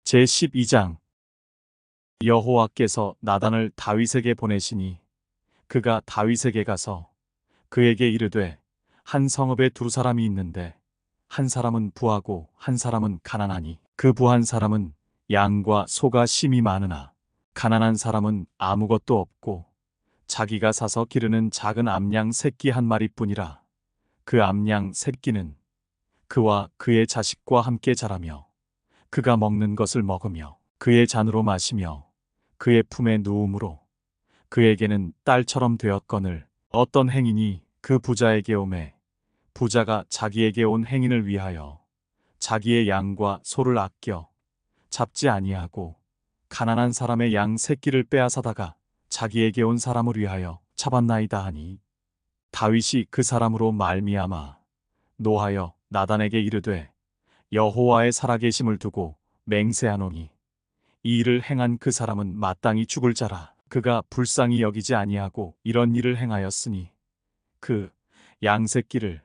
제12장. 여호와께서 나단을 다윗에게 보내시니 그가 다윗에게 가서 그에게 이르되, 한 성읍에 두 사람이 있는데 한 사람은 부하고 한 사람은 가난하니 그 부한 사람은 양과 소가 심이 많으나 가난한 사람은 아무것도 없고 자기가 사서 기르는 작은 암양 새끼 한 마리뿐이라. 그 암양 새끼는 그와 그의 자식과 함께 자라며 그가 먹는 것을 먹으며 그의 잔으로 마시며 그의 품에 누움으로 그에게는 딸처럼 되었거늘, 어떤 행인이 그 부자에게 오매 부자가 자기에게 온 행인을 위하여 자기의 양과 소를 아껴 잡지 아니하고 가난한 사람의 양 새끼를 빼앗아다가 자기에게 온 사람을 위하여 잡았나이다 하니, 다윗이 그 사람으로 말미암아 노하여 나단에게 이르되, 여호와의 살아계심을 두고 맹세하노니 이 일을 행한 그 사람은 마땅히 죽을 자라. 그가 불쌍히 여기지 아니하고 이런 일을 행하였으니 그 양새끼를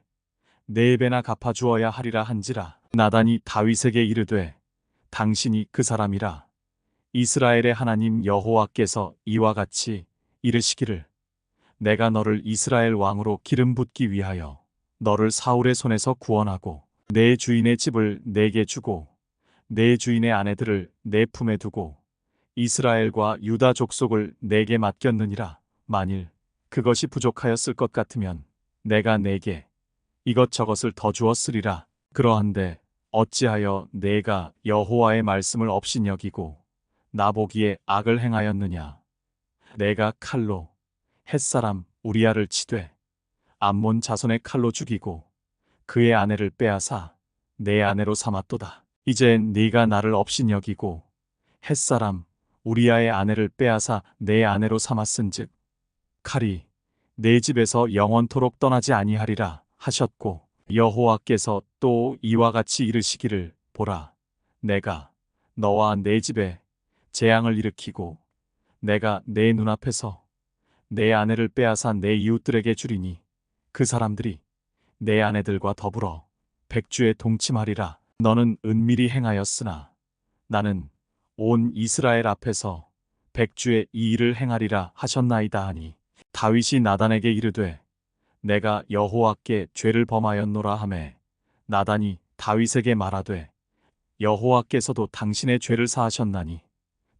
4배나 갚아주어야 하리라 한지라. 나단이 다윗에게 이르되, 당신이 그 사람이라. 이스라엘의 하나님 여호와께서 이와 같이 이르시기를, 내가 너를 이스라엘 왕으로 기름 붓기 위하여 너를 사울의 손에서 구원하고 내 주인의 집을 내게 주고 내 주인의 아내들을 내 품에 두고 이스라엘과 유다 족속을 내게 맡겼느니라. 만일 그것이 부족하였을 것 같으면 내가 내게 이것저것을 더 주었으리라. 그러한데 어찌하여 내가 여호와의 말씀을 업신여기고 나보기에 악을 행하였느냐. 내가 칼로 햇사람 우리아를 치되 암몬 자손의 칼로 죽이고 그의 아내를 빼앗아 내 아내로 삼았도다. 이제 네가 나를 업신여기고 햇사람 우리아의 아내를 빼앗아 내 아내로 삼았은즉 칼이 내 집에서 영원토록 떠나지 아니하리라 하셨고, 여호와께서 또 이와 같이 이르시기를, 보라, 내가 너와 내 집에 재앙을 일으키고 내가 내 눈앞에서 내 아내를 빼앗아 내 이웃들에게 주리니 그 사람들이 내 아내들과 더불어 백주에 동침하리라. 너는 은밀히 행하였으나 나는 온 이스라엘 앞에서 백주에 이 일을 행하리라 하셨나이다 하니, 다윗이 나단에게 이르되, 내가 여호와께 죄를 범하였노라 하매 나단이 다윗에게 말하되, 여호와께서도 당신의 죄를 사하셨나니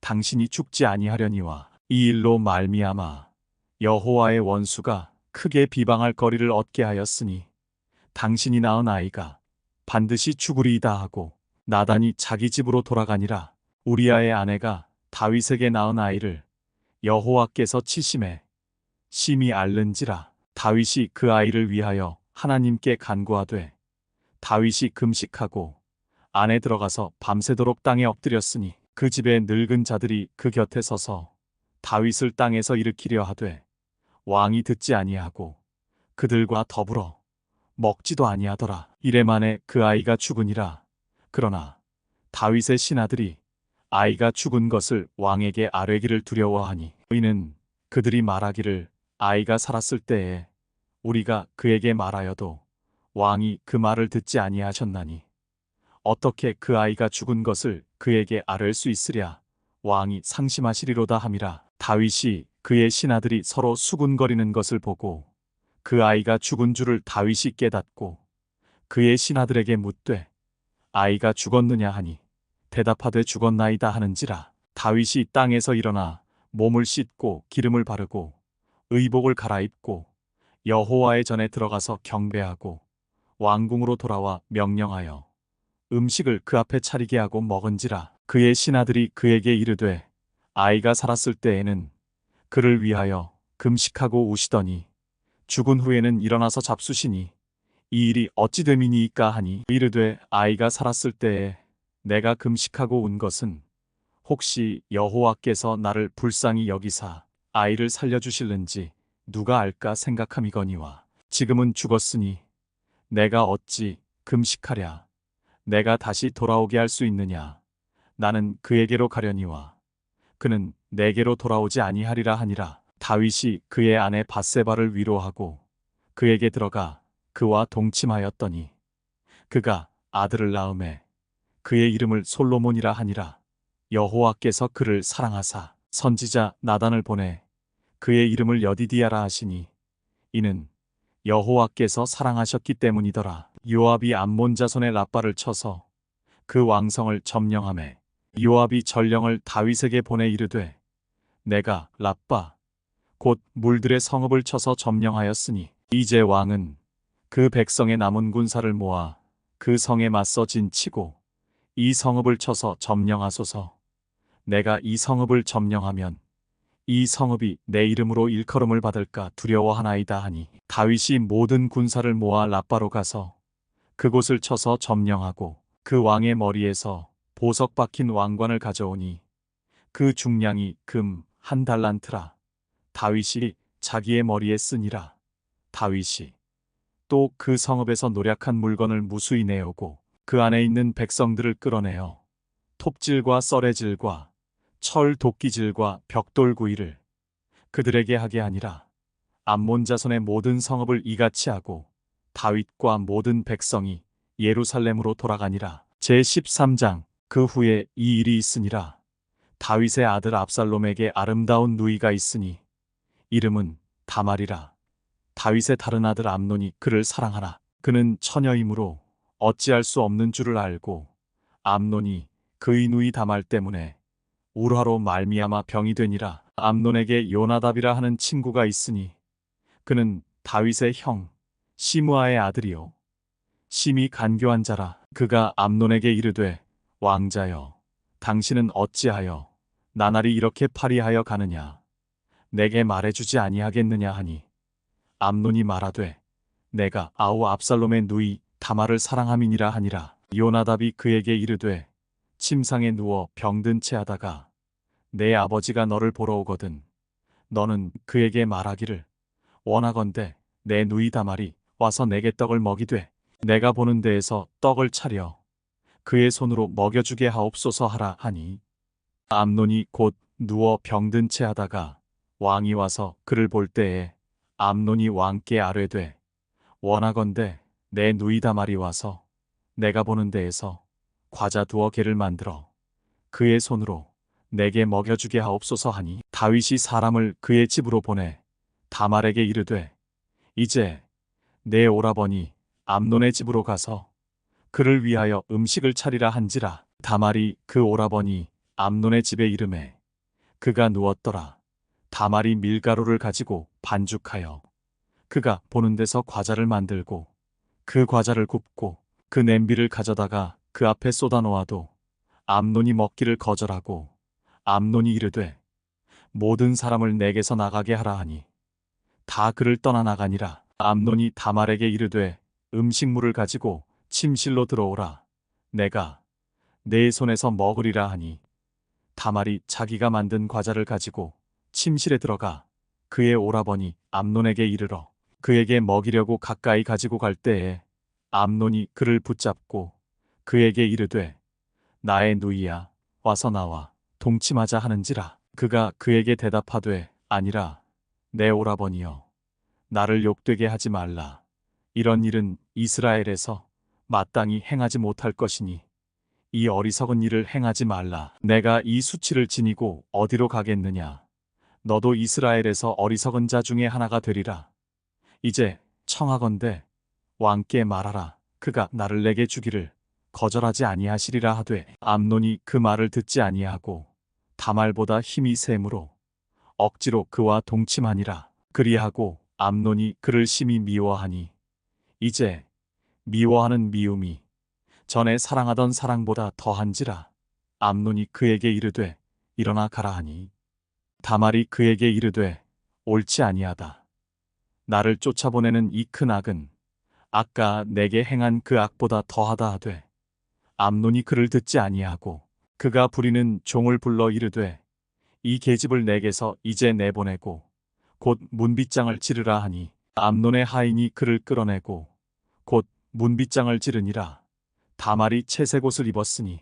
당신이 죽지 아니하려니와 이 일로 말미암아 여호와의 원수가 크게 비방할 거리를 얻게 하였으니 당신이 낳은 아이가 반드시 죽으리이다 하고, 나단이 자기 집으로 돌아가니라. 우리아의 아내가 다윗에게 낳은 아이를 여호와께서 치심에 심히 앓는지라. 다윗이 그 아이를 위하여 하나님께 간구하되 다윗이 금식하고 안에 들어가서 밤새도록 땅에 엎드렸으니 그 집의 늙은 자들이 그 곁에 서서 다윗을 땅에서 일으키려 하되 왕이 듣지 아니하고 그들과 더불어 먹지도 아니하더라. 이래 만에 그 아이가 죽으니라. 그러나 다윗의 신하들이 아이가 죽은 것을 왕에게 아뢰기를 두려워하니, 이는 그들이 말하기를, 아이가 살았을 때에 우리가 그에게 말하여도 왕이 그 말을 듣지 아니하셨나니 어떻게 그 아이가 죽은 것을 그에게 아뢰 수 있으랴. 왕이 상심하시리로다 함이라. 다윗이 그의 신하들이 서로 수군거리는 것을 보고 그 아이가 죽은 줄을 다윗이 깨닫고 그의 신하들에게 묻되, 아이가 죽었느냐 하니 대답하되 죽었나이다 하는지라. 다윗이 땅에서 일어나 몸을 씻고 기름을 바르고 의복을 갈아입고 여호와의 전에 들어가서 경배하고 왕궁으로 돌아와 명령하여 음식을 그 앞에 차리게 하고 먹은지라. 그의 신하들이 그에게 이르되, 아이가 살았을 때에는 그를 위하여 금식하고 우시더니 죽은 후에는 일어나서 잡수시니 이 일이 어찌 됨이니이까 하니, 이르되, 아이가 살았을 때에 내가 금식하고 운 것은 혹시 여호와께서 나를 불쌍히 여기사 아이를 살려주실는지 누가 알까 생각함이거니와, 지금은 죽었으니 내가 어찌 금식하랴. 내가 다시 돌아오게 할 수 있느냐. 나는 그에게로 가려니와 그는 내게로 돌아오지 아니하리라 하니라. 다윗이 그의 아내 밧세바를 위로하고 그에게 들어가 그와 동침하였더니 그가 아들을 낳음에 그의 이름을 솔로몬이라 하니라. 여호와께서 그를 사랑하사 선지자 나단을 보내 그의 이름을 여디디아라 하시니 이는 여호와께서 사랑하셨기 때문이더라. 요압이 암몬 자손의 라빠를 쳐서 그 왕성을 점령하매 요압이 전령을 다윗에게 보내 이르되 내가 라빠 곧 물들의 성읍을 쳐서 점령하였으니 이제 왕은 그 백성의 남은 군사를 모아 그 성에 맞서 진치고 이 성읍을 쳐서 점령하소서. 내가 이 성읍을 점령하면 이 성읍이 내 이름으로 일컬음을 받을까 두려워하나이다 하니 다윗이 모든 군사를 모아 라빠로 가서 그곳을 쳐서 점령하고 그 왕의 머리에서 보석 박힌 왕관을 가져오니 그 중량이 금 1달란트라. 다윗이 자기의 머리에 쓰니라. 다윗이 또 그 성읍에서 노략한 물건을 무수히 내오고 그 안에 있는 백성들을 끌어내어 톱질과 썰애질과 철 도끼질과 벽돌구이를 그들에게 하게 하니라. 암몬 자손의 모든 성읍을 이같이 하고 다윗과 모든 백성이 예루살렘으로 돌아가니라. 제13장. 그 후에 이 일이 있으니라. 다윗의 아들 압살롬에게 아름다운 누이가 있으니 이름은 다말이라. 다윗의 다른 아들 암논이 그를 사랑하나 그는 처녀이므로 어찌할 수 없는 줄을 알고 암논이 그의 누이 다말 때문에 울화로 말미암아 병이 되니라. 암논에게 요나답이라 하는 친구가 있으니 그는 다윗의 형 시므아의 아들이요 심히 간교한 자라. 그가 암논에게 이르되 왕자여 당신은 어찌하여 나날이 이렇게 파리하여 가느냐 내게 말해주지 아니하겠느냐 하니 암논이 말하되 내가 아우 압살롬의 누이 다말을 사랑함이니라 하니라. 요나답이 그에게 이르되 침상에 누워 병든 채 하다가 내 아버지가 너를 보러 오거든 너는 그에게 말하기를 원하건대 내 누이 다말이 와서 내게 떡을 먹이되 내가 보는 데에서 떡을 차려 그의 손으로 먹여주게 하옵소서 하라 하니 암논이 곧 누워 병든 채 하다가 왕이 와서 그를 볼 때에 암논이 왕께 아뢰되 원하건대 내 누이 다말이 와서 내가 보는 데에서 과자 두어 개를 만들어 그의 손으로 내게 먹여주게 하옵소서 하니 다윗이 사람을 그의 집으로 보내 다말에게 이르되 이제 내 오라버니 암논의 집으로 가서 그를 위하여 음식을 차리라 한지라. 다말이 그 오라버니 암논의 집에 이르매 그가 누웠더라. 다말이 밀가루를 가지고 반죽하여 그가 보는 데서 과자를 만들고 그 과자를 굽고 그 냄비를 가져다가 그 앞에 쏟아 놓아도 암논이 먹기를 거절하고 암논이 이르되 모든 사람을 내게서 나가게 하라 하니 다 그를 떠나 나가니라. 암논이 다말에게 이르되 음식물을 가지고 침실로 들어오라 내가 내 손에서 먹으리라 하니 다말이 자기가 만든 과자를 가지고 침실에 들어가 그의 오라버니 암논에게 이르러 그에게 먹이려고 가까이 가지고 갈 때에 암논이 그를 붙잡고 그에게 이르되 나의 누이야 와서 나와 동침하자 하는지라. 그가 그에게 대답하되 아니라 내 오라버니여 나를 욕되게 하지 말라. 이런 일은 이스라엘에서 마땅히 행하지 못할 것이니 이 어리석은 일을 행하지 말라. 내가 이 수치를 지니고 어디로 가겠느냐. 너도 이스라엘에서 어리석은 자 중에 하나가 되리라. 이제 청하건대 왕께 말하라. 그가 나를 내게 주기를 거절하지 아니하시리라 하되 암논이 그 말을 듣지 아니하고 다말보다 힘이 세므로 억지로 그와 동침하니라. 그리하고 암논이 그를 심히 미워하니 이제 미워하는 미움이 전에 사랑하던 사랑보다 더한지라. 암논이 그에게 이르되 일어나 가라 하니 다말이 그에게 이르되 옳지 아니하다. 나를 쫓아보내는 이 큰 악은 아까 내게 행한 그 악보다 더하다 하되 암논이 그를 듣지 아니하고 그가 부리는 종을 불러 이르되 이 계집을 내게서 이제 내보내고 곧 문빗장을 찌르라 하니 암논의 하인이 그를 끌어내고 곧 문빗장을 찌르니라. 다말이 채색 옷을 입었으니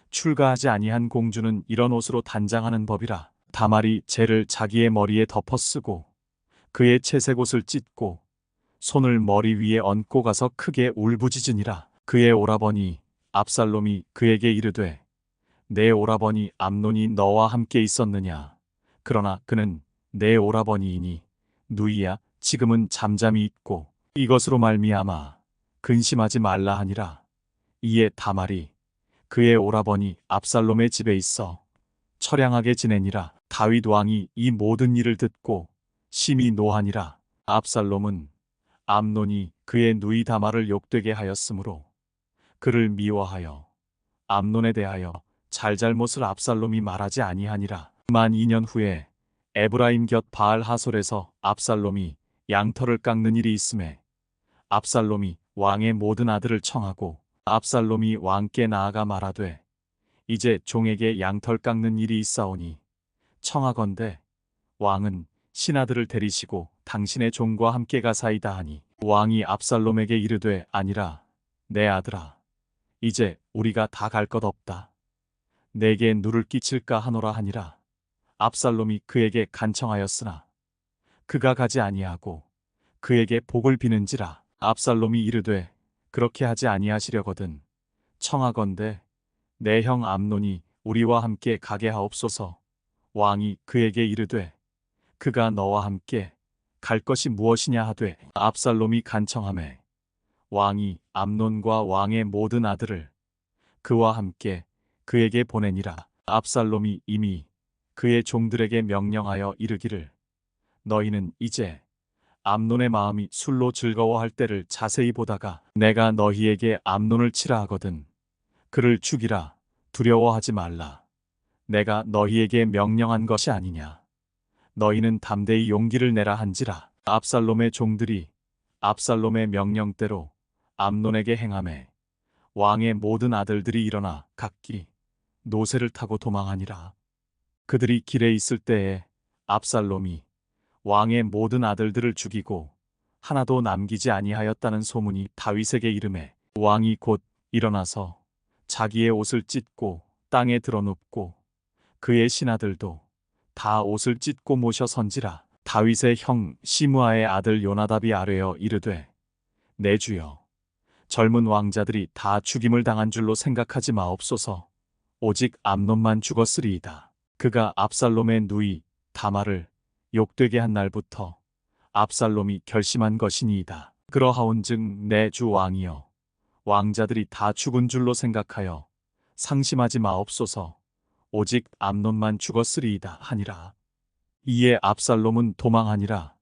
출가하지 아니한 공주는 이런 옷으로 단장하는 법이라. 다말이 재를 자기의 머리에 덮어 쓰고 그의 채색 옷을 찢고 손을 머리 위에 얹고 가서 크게 울부짖으니라. 그의 오라버니 압살롬이 그에게 이르되 내 오라버니 암논이 너와 함께 있었느냐? 그러나 그는 내 오라버니이니 누이야 지금은 잠잠히 있고 이것으로 말미암아 근심하지 말라 하니라. 이에 다말이 그의 오라버니 압살롬의 집에 있어 처량하게 지내니라. 다윗 왕이 이 모든 일을 듣고 심히 노하니라. 압살롬은 암논이 그의 누이 다말을 욕되게 하였으므로 그를 미워하여 암논에 대하여 잘잘못을 압살롬이 말하지 아니하니라. 만 2년 후에 에브라임 곁 바알 하솔에서 압살롬이 양털을 깎는 일이 있음에 압살롬이 왕의 모든 아들을 청하고 압살롬이 왕께 나아가 말하되 이제 종에게 양털 깎는 일이 있사오니 청하건대 왕은 신하들을 데리시고 당신의 종과 함께 가사이다 하니 왕이 압살롬에게 이르되 아니라 내 아들아 이제 우리가 다 갈 것 없다. 내게 누를 끼칠까 하노라 하니라. 압살롬이 그에게 간청하였으나 그가 가지 아니하고 그에게 복을 비는지라. 압살롬이 이르되 그렇게 하지 아니하시려거든 청하건대 내 형 암논이 우리와 함께 가게 하옵소서. 왕이 그에게 이르되 그가 너와 함께 갈 것이 무엇이냐 하되 압살롬이 간청하매 왕이 암논과 왕의 모든 아들을 그와 함께 그에게 보내니라. 압살롬이 이미 그의 종들에게 명령하여 이르기를 너희는 이제 암논의 마음이 술로 즐거워할 때를 자세히 보다가 내가 너희에게 암논을 치라 하거든 그를 죽이라. 두려워하지 말라. 내가 너희에게 명령한 것이 아니냐. 너희는 담대히 용기를 내라 한지라. 압살롬의 종들이 압살롬의 명령대로 암논에게 행하매 왕의 모든 아들들이 일어나 각기 노새를 타고 도망하니라. 그들이 길에 있을 때에 압살롬이 왕의 모든 아들들을 죽이고 하나도 남기지 아니하였다는 소문이 다윗에게 이르매 왕이 곧 일어나서 자기의 옷을 찢고 땅에 드러눕고 그의 신하들도 다 옷을 찢고 모셔 선지라. 다윗의 형 시므아의 아들 요나답이 아뢰어 이르되 내 주여 젊은 왕자들이 다 죽임을 당한 줄로 생각하지 마옵소서. 오직 암논만 죽었으리이다. 그가 압살롬의 누이 다말을 욕되게 한 날부터 압살롬이 결심한 것이니이다. 그러하온즉 내 주 왕이여 왕자들이 다 죽은 줄로 생각하여 상심하지 마옵소서. 오직 암논만 죽었으리이다 하니라. 이에 압살롬은 도망하니라.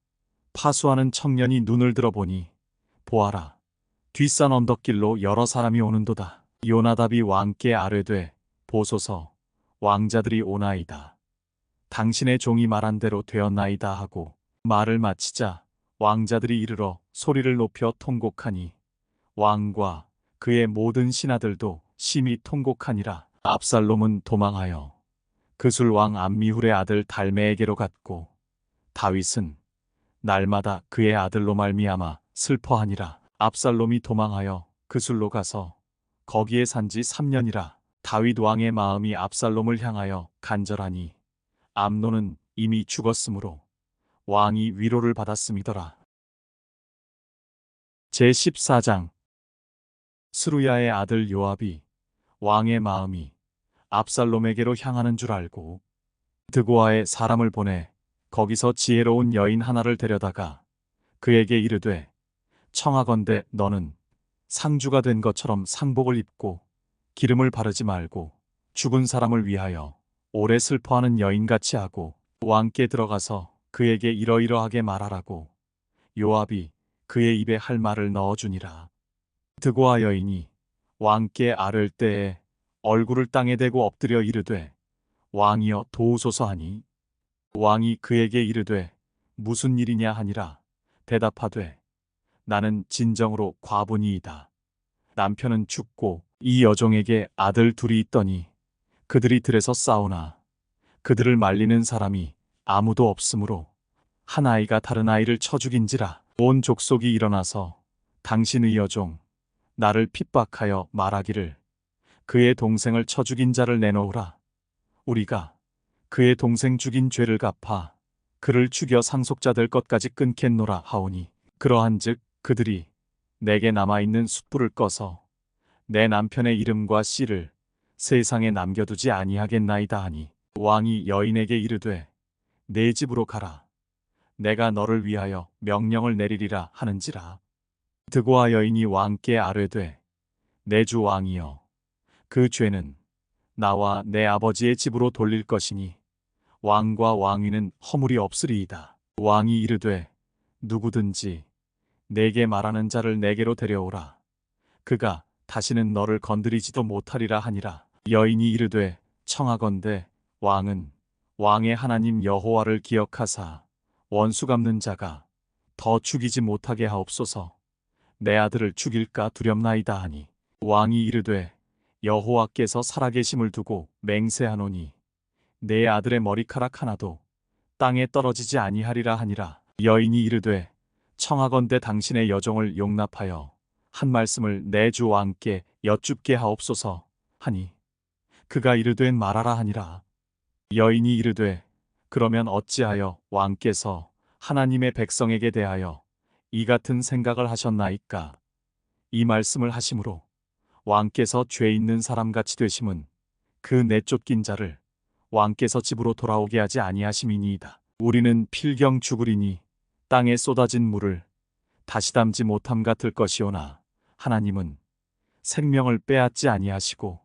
파수하는 청년이 눈을 들어보니 보아라 뒷산 언덕길로 여러 사람이 오는도다. 요나답이 왕께 아뢰되 보소서 왕자들이 오나이다. 당신의 종이 말한 대로 되었나이다 하고 말을 마치자 왕자들이 이르러 소리를 높여 통곡하니 왕과 그의 모든 신하들도 심히 통곡하니라. 압살롬은 도망하여 그술 왕 암미훌의 아들 달메에게로 갔고 다윗은 날마다 그의 아들로 말미암아 슬퍼하니라. 압살롬이 도망하여 그술로 가서 거기에 산지 3년이라. 다윗 왕의 마음이 압살롬을 향하여 간절하니 암논은 이미 죽었으므로 왕이 위로를 받았음이더라. 제14장 스루야의 아들 요압이 왕의 마음이 압살롬에게로 향하는 줄 알고 드고아에 사람을 보내 거기서 지혜로운 여인 하나를 데려다가 그에게 이르되 청하건대 너는 상주가 된 것처럼 상복을 입고 기름을 바르지 말고 죽은 사람을 위하여 오래 슬퍼하는 여인같이 하고 왕께 들어가서 그에게 이러이러하게 말하라고 요압이 그의 입에 할 말을 넣어주니라. 드고아 여인이 왕께 아뢰을 때에 얼굴을 땅에 대고 엎드려 이르되 왕이여 도우소서 하니 왕이 그에게 이르되 무슨 일이냐 하니라. 대답하되 나는 진정으로 과부니이다. 남편은 죽고 이 여종에게 아들 둘이 있더니 그들이 들에서 싸우나 그들을 말리는 사람이 아무도 없으므로 한 아이가 다른 아이를 쳐 죽인지라. 온 족속이 일어나서 당신의 여종 나를 핍박하여 말하기를 그의 동생을 쳐 죽인 자를 내놓으라. 우리가 그의 동생 죽인 죄를 갚아 그를 죽여 상속자 될 것까지 끊겠노라 하오니 그러한즉 그들이 내게 남아있는 숯불을 꺼서 내 남편의 이름과 씨를 세상에 남겨두지 아니하겠나이다 하니 왕이 여인에게 이르되 내 집으로 가라. 내가 너를 위하여 명령을 내리리라 하는지라. 듣고와 여인이 왕께 아뢰되 내 주 왕이여, 그 죄는 나와 내 아버지의 집으로 돌릴 것이니 왕과 왕위는 허물이 없으리이다. 왕이 이르되 누구든지 내게 말하는 자를 내게로 데려오라. 그가 다시는 너를 건드리지도 못하리라 하니라. 여인이 이르되 청하건대 왕은 왕의 하나님 여호와를 기억하사 원수 갚는 자가 더 죽이지 못하게 하옵소서. 내 아들을 죽일까 두렵나이다 하니 왕이 이르되 여호와께서 살아계심을 두고 맹세하노니 내 아들의 머리카락 하나도 땅에 떨어지지 아니하리라 하니라. 여인이 이르되 청하건대 당신의 여종을 용납하여 한 말씀을 내 주 왕께 여쭙게 하옵소서 하니 그가 이르되 말하라 하니라. 여인이 이르되 그러면 어찌하여 왕께서 하나님의 백성에게 대하여 이 같은 생각을 하셨나이까? 이 말씀을 하심으로 왕께서 죄 있는 사람같이 되심은 그 내쫓긴 자를 왕께서 집으로 돌아오게 하지 아니하심이니이다. 우리는 필경 죽으리니 땅에 쏟아진 물을 다시 담지 못함 같을 것이오나 하나님은 생명을 빼앗지 아니하시고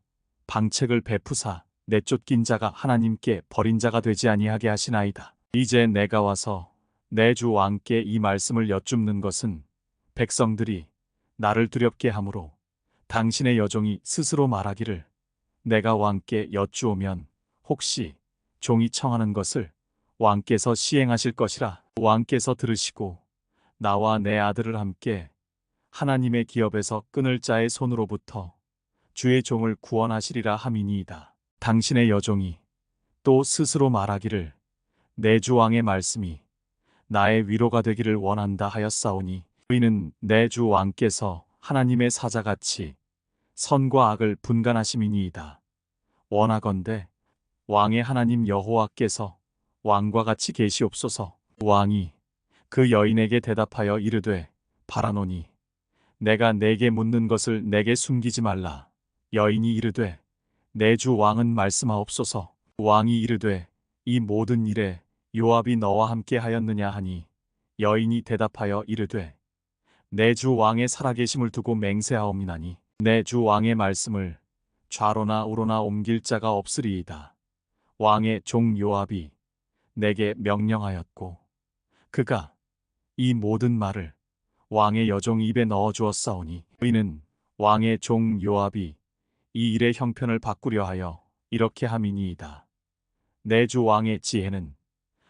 방책을 베푸사 내쫓긴 자가 하나님께 버린 자가 되지 아니하게 하시나이다. 이제 내가 와서 내 주 왕께 이 말씀을 여쭙는 것은 백성들이 나를 두렵게 하므로 당신의 여종이 스스로 말하기를 내가 왕께 여쭈오면 혹시 종이 청하는 것을 왕께서 시행하실 것이라. 왕께서 들으시고 나와 내 아들을 함께 하나님의 기업에서 끊을 자의 손으로부터 주의 종을 구원하시리라 함이니이다. 당신의 여종이 또 스스로 말하기를 내 주 왕의 말씀이 나의 위로가 되기를 원한다 하였사오니 이는 내 주 왕께서 하나님의 사자같이 선과 악을 분간하심이니이다. 원하건대 왕의 하나님 여호와께서 왕과 같이 계시옵소서. 왕이 그 여인에게 대답하여 이르되 바라노니 내가 내게 묻는 것을 내게 숨기지 말라. 여인이 이르되 내 주 왕은 말씀하옵소서. 왕이 이르되 이 모든 일에 요압이 너와 함께 하였느냐 하니 여인이 대답하여 이르되 내 주 왕의 살아계심을 두고 맹세하옵나니 내 주 왕의 말씀을 좌로나 우로나 옮길 자가 없으리이다. 왕의 종 요압이 내게 명령하였고 그가 이 모든 말을 왕의 여종 입에 넣어 주었사오니 이는 왕의 종 요압이 이 일의 형편을 바꾸려 하여 이렇게 함이니이다. 내 주 왕의 지혜는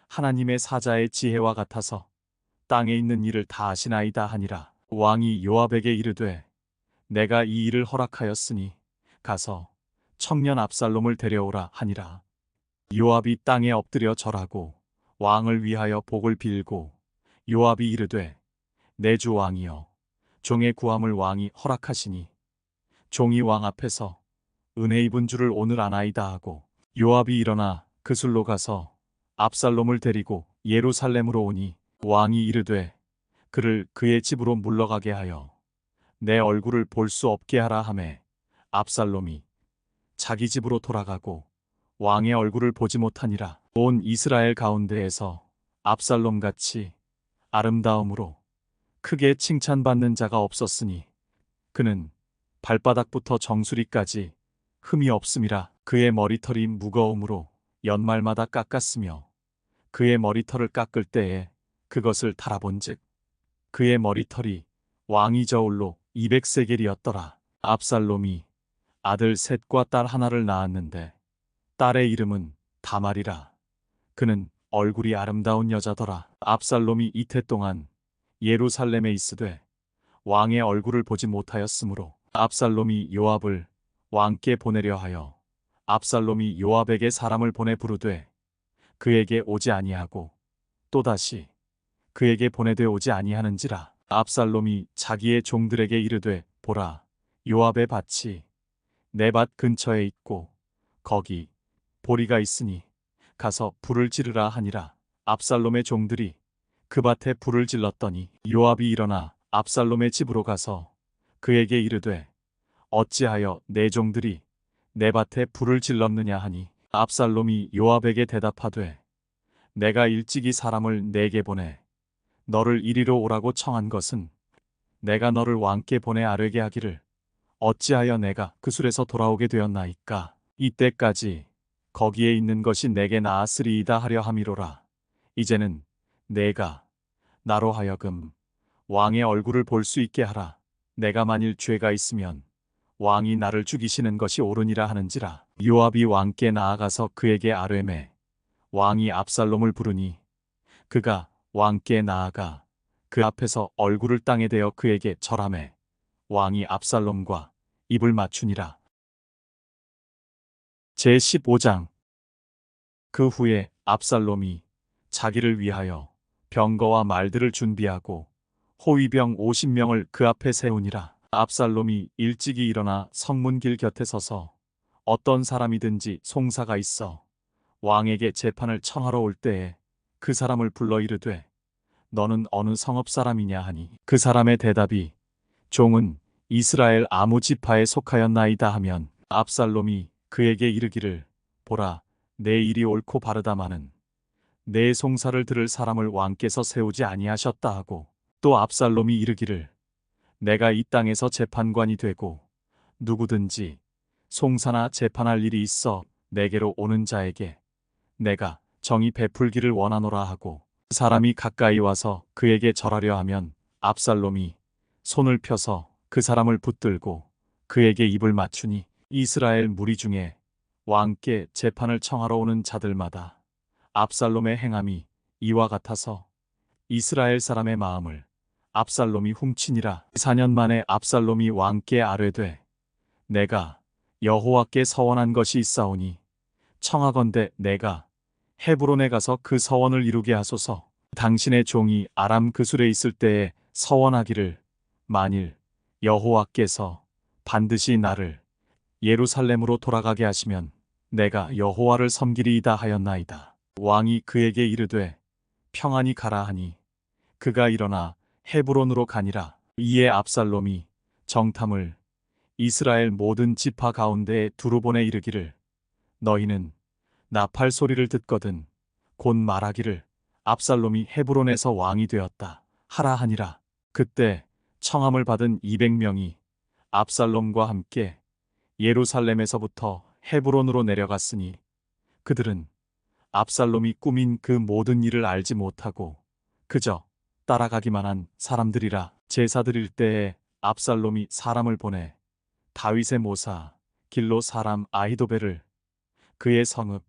하나님의 사자의 지혜와 같아서 땅에 있는 일을 다 아시나이다 하니라. 왕이 요압에게 이르되 내가 이 일을 허락하였으니 가서 청년 압살롬을 데려오라 하니라. 요압이 땅에 엎드려 절하고 왕을 위하여 복을 빌고 요압이 이르되 내 주 왕이여, 종의 구함을 왕이 허락하시니 종이 왕 앞에서 은혜 입은 줄을 오늘 아나이다 하고 요압이 일어나 그술로 가서 압살롬을 데리고 예루살렘으로 오니 왕이 이르되 그를 그의 집으로 물러가게 하여 내 얼굴을 볼 수 없게 하라 하매 압살롬이 자기 집으로 돌아가고 왕의 얼굴을 보지 못하니라. 온 이스라엘 가운데에서 압살롬같이 아름다움으로 크게 칭찬받는 자가 없었으니 그는 발바닥부터 정수리까지 흠이 없음이라. 그의 머리털이 무거움으로 연말마다 깎았으며 그의 머리털을 깎을 때에 그것을 달아본즉 그의 머리털이 왕이 저울로 200세겔이었더라. 압살롬이 아들 셋과 딸 하나를 낳았는데 딸의 이름은 다말이라. 그는 얼굴이 아름다운 여자더라. 압살롬이 이태 동안 예루살렘에 있으되 왕의 얼굴을 보지 못하였으므로 압살롬이 요압을 왕께 보내려 하여 압살롬이 요압에게 사람을 보내 부르되 그에게 오지 아니하고 또다시 그에게 보내되 오지 아니하는지라. 압살롬이 자기의 종들에게 이르되 보라, 요압의 밭이 내 밭 근처에 있고 거기 보리가 있으니 가서 불을 지르라 하니라. 압살롬의 종들이 그 밭에 불을 질렀더니 요압이 일어나 압살롬의 집으로 가서 그에게 이르되 어찌하여 내 종들이 내 밭에 불을 질렀느냐 하니 압살롬이 요압에게 대답하되 내가 일찍이 사람을 내게 보내 너를 이리로 오라고 청한 것은 내가 너를 왕께 보내 아뢰게 하기를 어찌하여 내가 그 술에서 돌아오게 되었나이까. 이때까지 거기에 있는 것이 내게 나았으리이다 하려 함이로라. 이제는 내가 나로 하여금 왕의 얼굴을 볼 수 있게 하라. 내가 만일 죄가 있으면 왕이 나를 죽이시는 것이 옳으니라 하는지라. 요압이 왕께 나아가서 그에게 아뢰매 왕이 압살롬을 부르니 그가 왕께 나아가 그 앞에서 얼굴을 땅에 대어 그에게 절하매 왕이 압살롬과 입을 맞추니라. 제15장. 그 후에 압살롬이 자기를 위하여 병거와 말들을 준비하고 호위병 50명을 그 앞에 세우니라. 압살롬이 일찍이 일어나 성문길 곁에 서서 어떤 사람이든지 송사가 있어 왕에게 재판을 청하러 올 때에 그 사람을 불러 이르되 너는 어느 성읍 사람이냐 하니 그 사람의 대답이 종은 이스라엘 아무 지파에 속하였나이다 하면 압살롬이 그에게 이르기를 보라 내 일이 옳고 바르다마는 내 송사를 들을 사람을 왕께서 세우지 아니하셨다 하고 또 압살롬이 이르기를 내가 이 땅에서 재판관이 되고 누구든지 송사나 재판할 일이 있어 내게로 오는 자에게 내가 정의 베풀기를 원하노라 하고 사람이 가까이 와서 그에게 절하려 하면 압살롬이 손을 펴서 그 사람을 붙들고 그에게 입을 맞추니 이스라엘 무리 중에 왕께 재판을 청하러 오는 자들마다 압살롬의 행함이 이와 같아서 이스라엘 사람의 마음을 압살롬이 훔치니라. 4년 만에 압살롬이 왕께 아뢰되 내가 여호와께 서원한 것이 있사오니 청하건대 내가 헤브론에 가서 그 서원을 이루게 하소서. 당신의 종이 아람 그술에 있을 때에 서원하기를 만일 여호와께서 반드시 나를 예루살렘으로 돌아가게 하시면 내가 여호와를 섬기리이다 하였나이다. 왕이 그에게 이르되 평안히 가라 하니 그가 일어나 헤브론으로 가니라. 이에 압살롬이 정탐을 이스라엘 모든 지파 가운데에 두루 보내 이르기를 너희는 나팔 소리를 듣거든 곧 말하기를 압살롬이 헤브론에서 왕이 되었다 하라 하니라. 그때 청함을 받은 200명이 압살롬과 함께 예루살렘에서부터 헤브론으로 내려갔으니 그들은 압살롬이 꾸민 그 모든 일을 알지 못하고 그저 따라가기만 한 사람들이라. 제사 드릴 때에 압살롬이 사람을 보내 다윗의 모사 길로 사람 아히도벨을 그의 성읍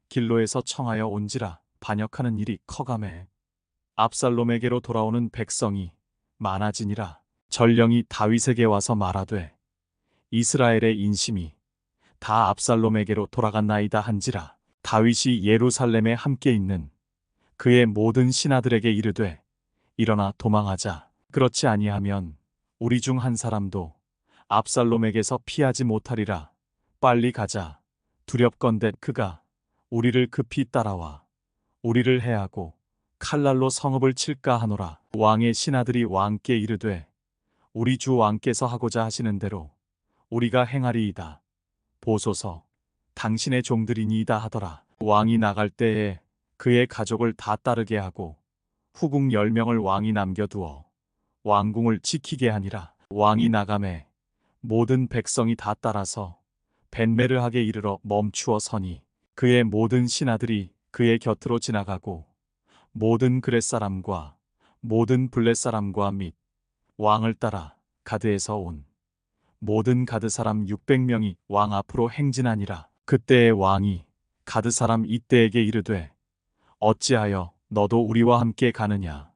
길로에서 청하여 온지라. 반역하는 일이 커가매 압살롬에게로 돌아오는 백성이 많아지니라. 전령이 다윗에게 와서 말하되 이스라엘의 인심이 다 압살롬에게로 돌아갔나이다 한지라. 다윗이 예루살렘에 함께 있는 그의 모든 신하들에게 이르되 일어나 도망하자. 그렇지 아니하면 우리 중 한 사람도 압살롬에게서 피하지 못하리라. 빨리 가자. 두렵건대 그가 우리를 급히 따라와 우리를 해하고 칼날로 성읍을 칠까 하노라. 왕의 신하들이 왕께 이르되 우리 주 왕께서 하고자 하시는 대로 우리가 행하리이다. 보소서 당신의 종들이니이다 하더라. 왕이 나갈 때에 그의 가족을 다 따르게 하고 후궁 10명을 왕이 남겨두어 왕궁을 지키게 하니라. 왕이 나가매 모든 백성이 다 따라서 벤메르하게 이르러 멈추어 서니 그의 모든 신하들이 그의 곁으로 지나가고 모든 그렛 사람과 모든 블렛 사람과 및 왕을 따라 가드에서 온 모든 가드 사람 600명이 왕 앞으로 행진하니라. 그때의 왕이 가드 사람 이때에게 이르되 어찌하여 너도 우리와 함께 가느냐.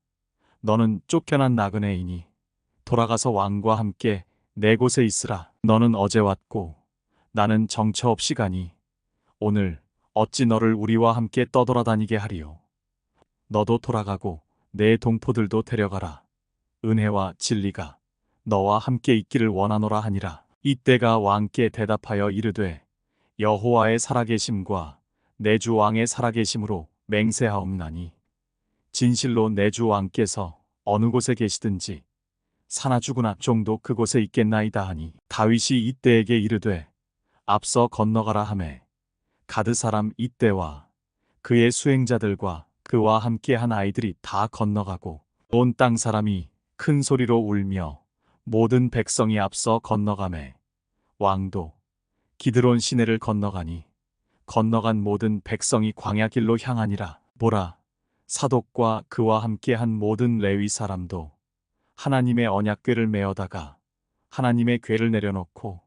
너는 쫓겨난 나그네이니 돌아가서 왕과 함께 내 곳에 있으라. 너는 어제 왔고 나는 정처 없이 가니 오늘 어찌 너를 우리와 함께 떠돌아다니게 하리요. 너도 돌아가고 내 동포들도 데려가라. 은혜와 진리가 너와 함께 있기를 원하노라 하니라. 이때가 왕께 대답하여 이르되 여호와의 살아계심과 내 주 왕의 살아계심으로 맹세하옵나니 진실로 내 주 왕께서 어느 곳에 계시든지 사나 죽으나 종도 그곳에 있겠나이다 하니 다윗이 이때에게 이르되 앞서 건너가라 하매 가드 사람 이때와 그의 수행자들과 그와 함께 한 아이들이 다 건너가고 온 땅 사람이 큰 소리로 울며 모든 백성이 앞서 건너가매 왕도 기드론 시내를 건너가니 건너간 모든 백성이 광야길로 향하니라. 보라, 사독과 그와 함께 한 모든 레위 사람도 하나님의 언약궤를 메어다가 하나님의 궤를 내려놓고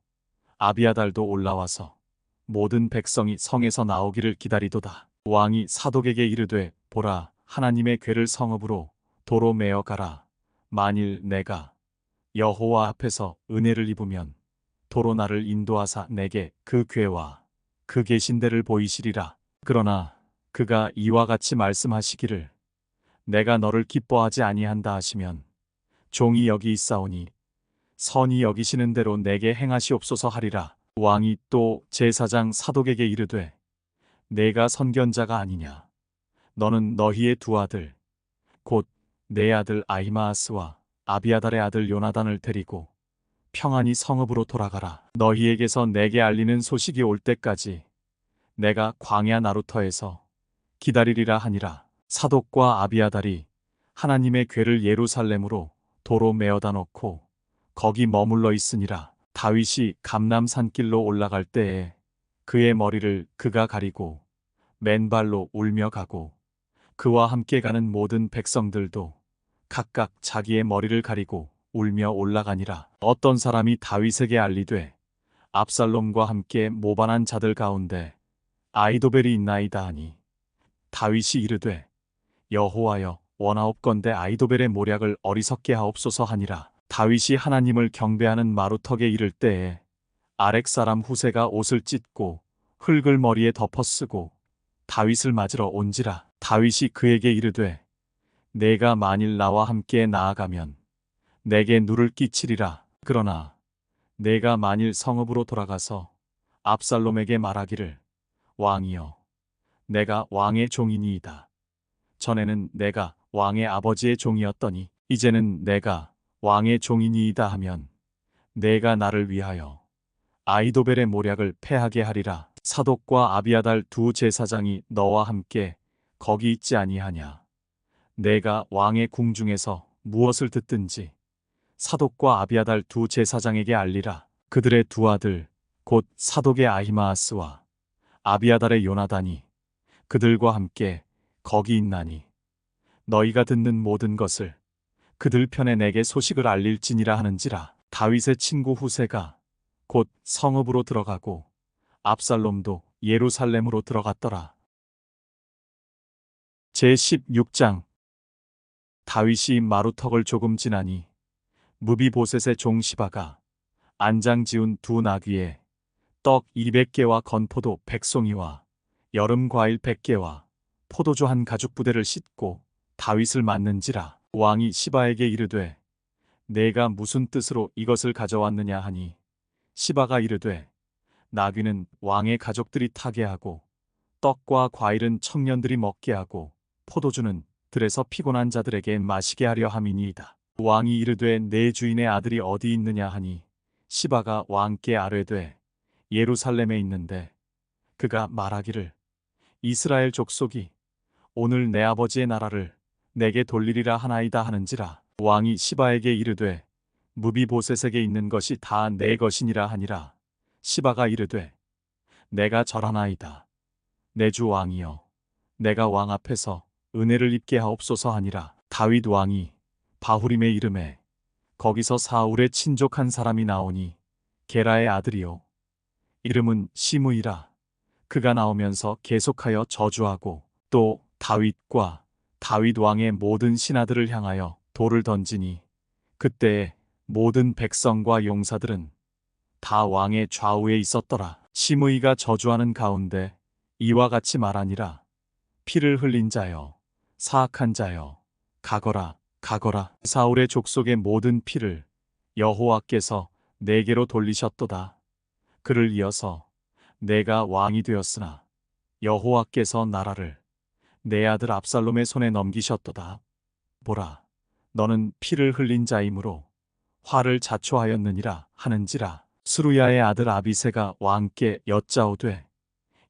아비아달도 올라와서 모든 백성이 성에서 나오기를 기다리도다. 왕이 사독에게 이르되 보라, 하나님의 궤를 성읍으로 도로 메어 가라. 만일 내가 여호와 앞에서 은혜를 입으면 도로 나를 인도하사 내게 그 궤와 그 계신 데를 보이시리라. 그러나 그가 이와 같이 말씀하시기를 내가 너를 기뻐하지 아니한다 하시면 종이 여기 있사오니 선히 여기시는 대로 내게 행하시옵소서 하리라. 왕이 또 제사장 사독에게 이르되 내가 선견자가 아니냐. 너는 너희의 두 아들 곧 내 아들 아히마아스와 아비아달의 아들 요나단을 데리고 평안히 성읍으로 돌아가라. 너희에게서 내게 알리는 소식이 올 때까지 내가 광야 나루터에서 기다리리라 하니라. 사독과 아비아달이 하나님의 궤를 예루살렘으로 도로 메어다 놓고 거기 머물러 있으니라. 다윗이 감람 산길로 올라갈 때에 그의 머리를 그가 가리고 맨발로 울며 가고 그와 함께 가는 모든 백성들도 각각 자기의 머리를 가리고 울며 올라가니라. 어떤 사람이 다윗에게 알리되 압살롬과 함께 모반한 자들 가운데 아이도벨이 있나이다 하니 다윗이 이르되 여호와여 원하옵건대 아이도벨의 모략을 어리석게 하옵소서 하니라. 다윗이 하나님을 경배하는 마루턱에 이를 때에 아렉 사람 후세가 옷을 찢고 흙을 머리에 덮어 쓰고 다윗을 맞으러 온지라. 다윗이 그에게 이르되 내가 만일 나와 함께 나아가면 내게 누를 끼치리라. 그러나 내가 만일 성읍으로 돌아가서 압살롬에게 말하기를 왕이여 내가 왕의 종이니이다. 전에는 내가 왕의 아버지의 종이었더니 이제는 내가 왕의 종이니이다 하면 내가 나를 위하여 아이도벨의 모략을 패하게 하리라. 사독과 아비아달 두 제사장이 너와 함께 거기 있지 아니하냐. 내가 왕의 궁중에서 무엇을 듣든지 사독과 아비아달 두 제사장에게 알리라. 그들의 두 아들 곧 사독의 아히마아스와 아비아달의 요나단이 그들과 함께 거기 있나니 너희가 듣는 모든 것을 그들 편에 내게 소식을 알릴지니라 하는지라. 다윗의 친구 후세가 곧 성읍으로 들어가고 압살롬도 예루살렘으로 들어갔더라. 제16장. 다윗이 마루턱을 조금 지나니 무비보셋의 종 시바가 안장 지운 두 나귀에 떡 200개와 건포도 100송이와 여름 과일 100개와 포도주 한 가죽 부대를 싣고 다윗을 맞는지라. 왕이 시바에게 이르되 내가 무슨 뜻으로 이것을 가져왔느냐 하니 시바가 이르되 나귀는 왕의 가족들이 타게 하고 떡과 과일은 청년들이 먹게 하고 포도주는 들에서 피곤한 자들에게 마시게 하려 함이니이다. 왕이 이르되 내 주인의 아들이 어디 있느냐 하니 시바가 왕께 아뢰되 예루살렘에 있는데 그가 말하기를 이스라엘 족속이 오늘 내 아버지의 나라를 내게 돌리리라 하나이다 하는지라. 왕이 시바에게 이르되 무비보셋에게 있는 것이 다 내 것이니라 하니라. 시바가 이르되 내가 절하나이다. 내 주 왕이여 내가 왕 앞에서 은혜를 입게 하옵소서 하니라. 다윗 왕이 바후림의 이름에 거기서 사울의 친족 한 사람이 나오니 게라의 아들이요 이름은 시므이라. 그가 나오면서 계속하여 저주하고 또 다윗과 다윗 왕의 모든 신하들을 향하여 돌을 던지니 그때에 모든 백성과 용사들은 다 왕의 좌우에 있었더라. 시므이가 저주하는 가운데 이와 같이 말하니라. 피를 흘린 자여 사악한 자여 가거라 가거라. 사울의 족속의 모든 피를 여호와께서 내게로 돌리셨도다. 그를 이어서 내가 왕이 되었으나 여호와께서 나라를 내 아들 압살롬의 손에 넘기셨도다. 보라 너는 피를 흘린 자이므로 화를 자초하였느니라 하는지라. 스루야의 아들 아비새가 왕께 여짜오되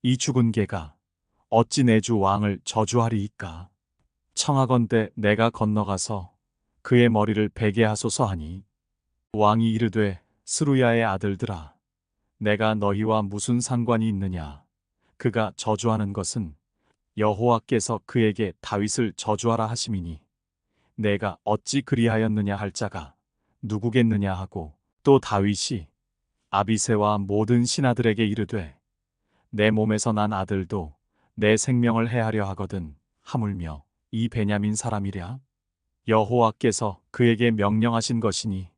이 죽은 개가 어찌 내 주 왕을 저주하리이까. 청하건대 내가 건너가서 그의 머리를 베게 하소서 하니 왕이 이르되 스루야의 아들들아 내가 너희와 무슨 상관이 있느냐. 그가 저주하는 것은 여호와께서 그에게 다윗을 저주하라 하심이니 내가 어찌 그리하였느냐 할 자가 누구겠느냐 하고 또 다윗이 아비새와 모든 신하들에게 이르되 내 몸에서 난 아들도 내 생명을 해하려 하거든 하물며 이 베냐민 사람이랴. 여호와께서 그에게 명령하신 것이니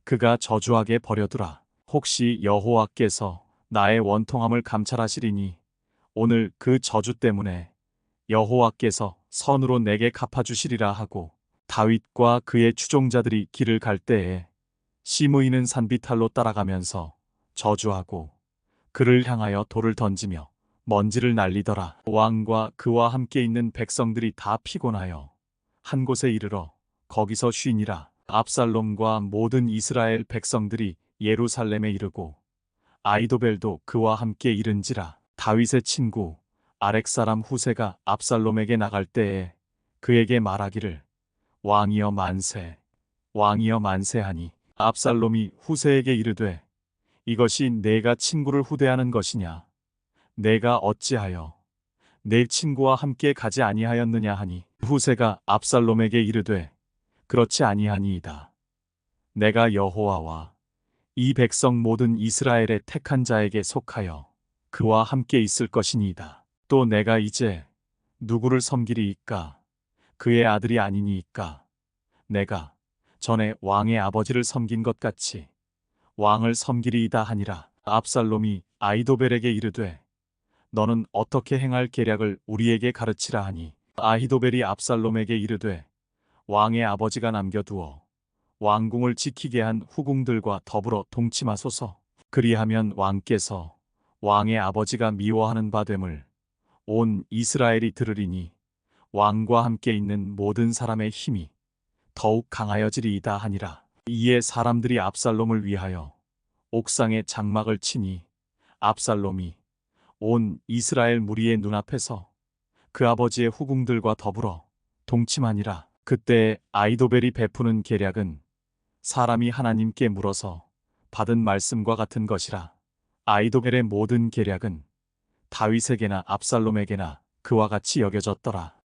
그가 저주하게 버려두라. 혹시 여호와께서 나의 원통함을 감찰하시리니 오늘 그 저주 때문에 여호와께서 선으로 내게 갚아주시리라 하고 다윗과 그의 추종자들이 길을 갈 때에 시므이는 산비탈로 따라가면서 저주하고 그를 향하여 돌을 던지며 먼지를 날리더라. 왕과 그와 함께 있는 백성들이 다 피곤하여 한 곳에 이르러 거기서 쉬니라. 압살롬과 모든 이스라엘 백성들이 예루살렘에 이르고 아이도벨도 그와 함께 이른지라. 다윗의 친구 아렉 사람 후세가 압살롬에게 나갈 때에 그에게 말하기를 왕이여 만세, 왕이여 만세하니 압살롬이 후세에게 이르되 이것이 내가 친구를 후대하는 것이냐. 내가 어찌하여 내 친구와 함께 가지 아니하였느냐 하니 후세가 압살롬에게 이르되 그렇지 아니하니이다. 내가 여호와와 이 백성 모든 이스라엘의 택한 자에게 속하여 그와 함께 있을 것이니이다. 또 내가 이제 누구를 섬기리이까? 그의 아들이 아니니이까? 내가 전에 왕의 아버지를 섬긴 것 같이 왕을 섬기리이다 하니라. 압살롬이 아히도벨에게 이르되 너는 어떻게 행할 계략을 우리에게 가르치라 하니 아히도벨이 압살롬에게 이르되 왕의 아버지가 남겨두어 왕궁을 지키게 한 후궁들과 더불어 동침하소서. 그리하면 왕께서 왕의 아버지가 미워하는 바 됨을 온 이스라엘이 들으리니 왕과 함께 있는 모든 사람의 힘이 더욱 강하여지리이다 하니라. 이에 사람들이 압살롬을 위하여 옥상에 장막을 치니 압살롬이 온 이스라엘 무리의 눈앞에서 그 아버지의 후궁들과 더불어 동침하니라. 그때 아히도벨이 베푸는 계략은 사람이 하나님께 물어서 받은 말씀과 같은 것이라. 아히도벨의 모든 계략은 다윗에게나 압살롬에게나 그와 같이 여겨졌더라.